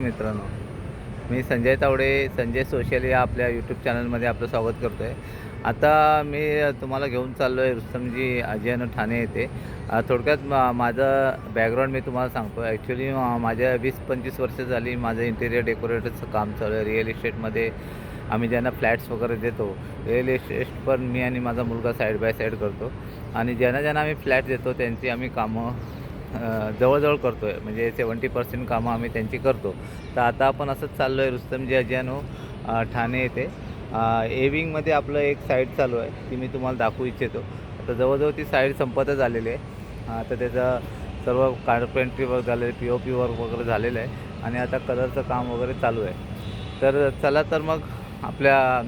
मित्रांनो, मी संजय तावडे, संजय सोशल या आपल्या यूट्यूब चॅनलमध्ये आपलं स्वागत करतो आहे. आता मी तुम्हाला घेऊन चाललो आहे रुस्तमजी अजयन ठाणे येथे. थोडक्यात माझं बॅकग्राऊंड मी तुम्हाला सांगतो. ॲक्च्युली माझ्या 20-25 वर्ष झाली माझं इंटेरियर डेकोरेटरचं काम चालू आहे. रिअल इस्टेटमध्ये आम्ही ज्यांना फ्लॅट्स वगैरे देतो, रिअल इस्टेट पण मी आणि माझा मुलगा साईड बाय साईड करतो. आणि ज्यांना आम्ही फ्लॅट देतो त्यांची आम्ही कामं जवळजवळ करतो आहे. म्हणजे 70% कामं आम्ही त्यांची करतो. तर आता आपण असंच चाललो आहे रुस्तमजी अजियानो ठाणे येथे. विंगमध्ये आपलं एक साईड चालू आहे, ती मी तुम्हाला दाखवू इच्छितो. आता जवळजवळ ती साईड संपतच आलेली आहे. तर त्याचं सर्व कार्पेंट्री वर्क झालेलं आहे, POP वर्क वगैरे झालेलं आहे आणि आता कलरचं काम वगैरे चालू आहे. तर चला तर मग आपल्या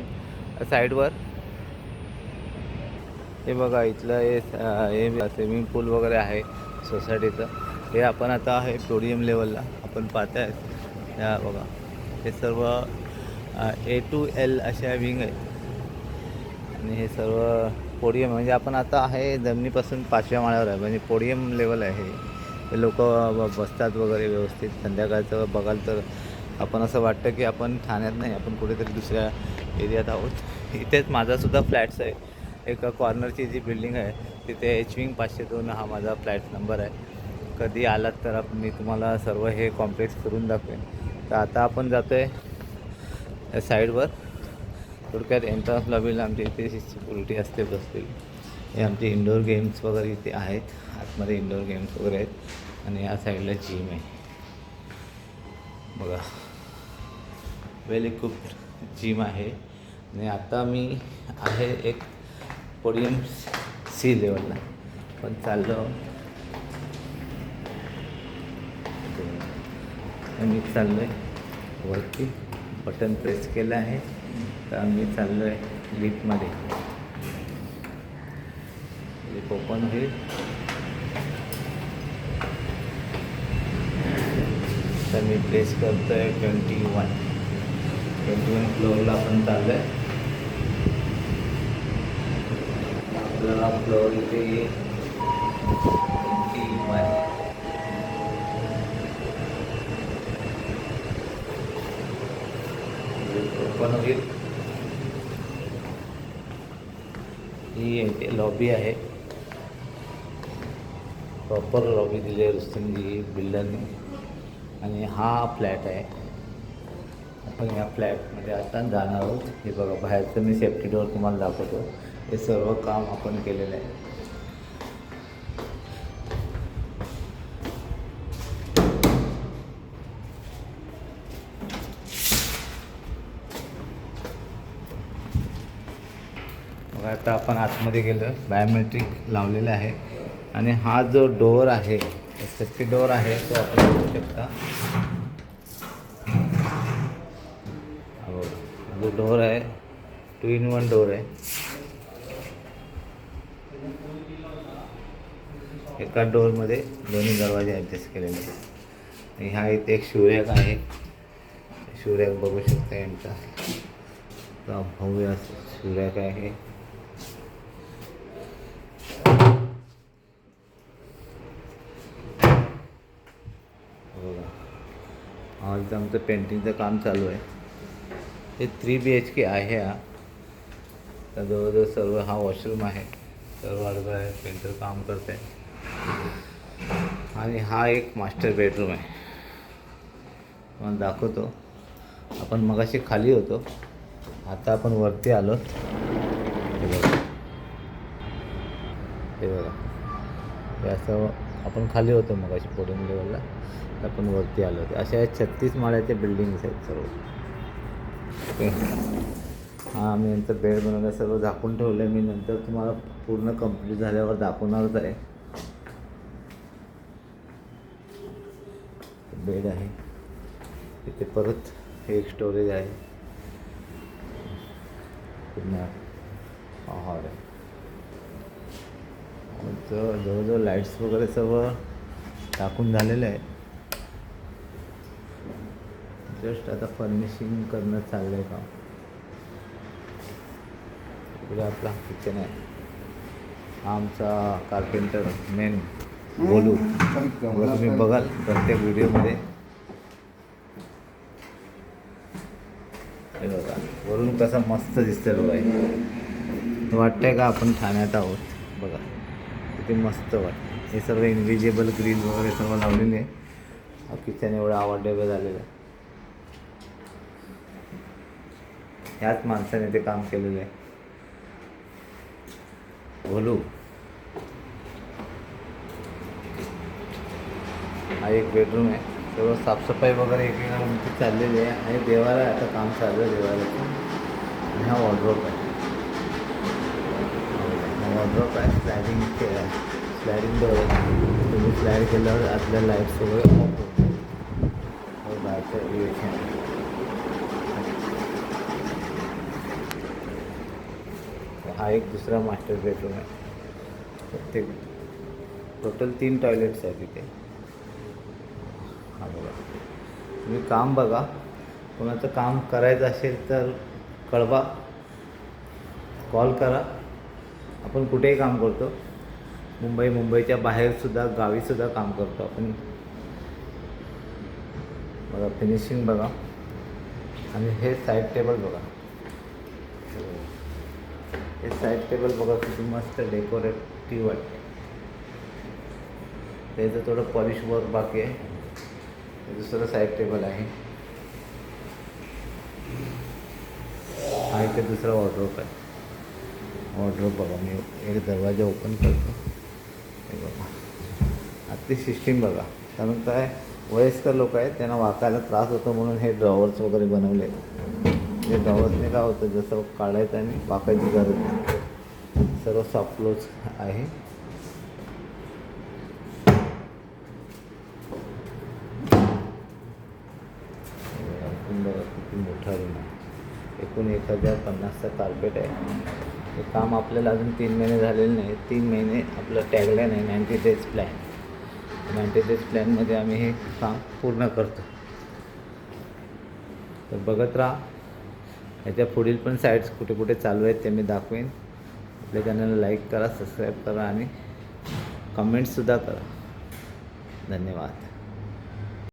साईडवर हे बघा, इथलं हे स्विमिंग पूल वगैरे आहे सोसायटीचं. हे आपण आता आहे पोडियम लेवलला आपण पाहत आहेत. या बघा, हे सर्व A to L अशा विंग आहेत आणि हे सर्व पोडियम म्हणजे आपण आता आहे जमिनीपासून 5व्या माळ्यावर आहे, म्हणजे पोडियम लेवल आहे. हे लोक बसतात वगैरे व्यवस्थित. संध्याकाळचं बघाल तर आपण असं वाटतं की आपण ठाण्यात नाही, आपण कुठेतरी दुसऱ्या एरियात आहोत. इथेच माझासुद्धा फ्लॅट्स आहे. एक कॉर्नरची जी बिल्डिंग आहे तिथे H-Wing 502 हा माझा फ्लॅट नंबर आहे. कधी आलात तर मी तुम्हाला सर्व हे कॉम्प्लेक्स करून दाखवेन. तर आता आपण जातो आहे साईडवर. थोडक्यात एंट्रन्स लॉबीला आमची इथे सिक्युरिटी असते बसतील. हे आमचे इंडोर गेम्स वगैरे इथे आहेत. आतमध्ये इंडोर गेम्स वगैरे आहेत आणि या साईडला जिम आहे बघा. वेल इक्विप्ड जिम आहे. आणि आता मी आहे एक पोडियम C लेवलला पण चाललो. मी चाललो आहे वरती, बटन प्रेस केलं आहे तर मी चाललो आहे लिफ्टमध्ये. लिफ्ट ओपन होईल तर मी प्रेस करतो आहे 21 फ्लोअरला आपण चाललो आहे. आपल्याला फ्लोअर इथे 21 ओपन होईल. ही लॉबी आहे, प्रॉपर लॉबी दिली आहे रुस्तमजी बिल्डरने. आणि हा फ्लॅट आहे. आपण या फ्लॅटमध्ये आता जाणार आहोत. हे बघा, बाहेरचं मी सेफ्टी डोअर तुम्हाला दाखवतो. हे सर्व काम आपण केलेलं आहे. बघा, आता आपण आतमध्ये गेलो. बायोमेट्रिक लावलेलं आहे आणि हा जो डोअर आहे, सेफ्टी डोअर आहे, तो आपण बघू शकता. जो डोअर आहे 2-in-1 डोअर आहे. एका डोअरमध्ये दोन्ही दरवाजे ॲडजस्ट केलेले आहेत. आणि ह्या इथे एक शूरॅक आहे. शूरॅक बघू शकता यांचा भव्य शूरॅक आहे. आज आमचं पेंटिंगचं काम चालू आहे. हे 3 BHK आहे. हा तर जवळजवळ सर्व हा वॉशरूम आहे. सर्व अर्धा आहे, पेंटर काम करत आहे. आणि हा एक मास्टर बेडरूम आहे, तुम्हाला दाखवतो. आपण मगाशी खाली होतो, आता आपण वरती आलो. हे बघा, हे असं आपण खाली होतो मगाशी पोडियम लेवलला, तर आपण वरती आलो. अशा 36 माळ्याच्या बिल्डिंग्स आहेत सर्व. हा, आम्ही नंतर बेड बनवलं, सर्व झाकून ठेवलं आहे. मी नंतर तुम्हाला पूर्ण कंप्लीट झाल्यावर दाखवणारच आहे. बेड आहे इथे. परत हे एक स्टोरेज आहे. पूर्ण हॉल आहे. जवळजवळ लाईट्स वगैरे सर्व टाकून झालेलं आहे. जस्ट आता फर्निशिंग करणं चाललं आहे काम. इकडे आपला किचन आहे. हा आमचा कार्पेंटर मेन बोलू तुम्ही बघाल प्रत्येक व्हिडिओमध्ये. हे बघा वरून कसं मस्त दिसतं बघा हे. वाटतंय का आपण ठाण्यात आहोत बघा, किती मस्त वाटतं. हे सर्व इनविजिबल ग्रिल वगैरे सर्व लावलेले आहे. हा किचन एवढं आवडलेलं झालेलं आहे. ह्याच माणसाने ते काम केलेलं आहे. भोलू हा एक बेडरूम आहे. सर्व साफसफाई वगैरे एकेका रूमची चाललेली आहे आणि देवाला आता काम चालू आहे देवालाचं. आणि हा वॉर्डरोब आहे. हा वॉर्डरोब आहे. स्लायडिंग डोअर आहे. तुम्ही स्लाईड केल्यावर आपल्या लाईट्स वगैरे ऑफ होतो. बाहेरचं एलिव्हेशन. हा एक दुसरा मास्टर बेडरूम आहे. प्रत्येक टोटल 3 टॉयलेट्स आहेत तिथे. हा बघा, तुम्ही काम बघा. कोणाचं काम करायचं असेल तर कळवा, कॉल करा. आपण कुठेही काम करतो. मुंबईच्या बाहेरसुद्धा गावीसुद्धा काम करतो आपण. बघा फिनिशिंग बघा. आणि हे साईड टेबल बघा. हे साईड टेबल बघा किती मस्त डेकोरेटिव्ह वाटते. त्याचं थोडं पॉलिश वर्क बाकी आहे. दुसरं साईड टेबल आहे. हा इथे दुसरा वॉर्डरोब आहे. वॉर्डरोब बघा, मी एक दरवाजा ओपन करतो. हे बघा आतली सिस्टीम बघा. कारण काय वयस्कर लोक आहेत, त्यांना वाकायला त्रास होतो म्हणून हे ड्रॉवर्स वगैरे बनवले. हे ड्रॉवर्सने काय होतं, जसं काढायचं आणि वाकायची गरज नाही. सर्व सॉफ्ट क्लोज आहे. बघा किती मोठा रूम आहे. एकूण 1050चा कार्पेट आहे. हे काम आपल्याला अजून 3 महिने झालेले नाही. 3 महिने आपलं टॅगलाईन आहे 90 डेज प्लॅन. 90 डेज प्लॅनमध्ये आम्ही हे काम पूर्ण करतो. तर बघत राहा. ह्याच्या पुढील पण साईट्स कुठे कुठे चालू आहेत ते मी दाखवेन. आपल्या चॅनलला लाईक करा, सबस्क्राईब करा आणि कमेंट्ससुद्धा करा. धन्यवाद.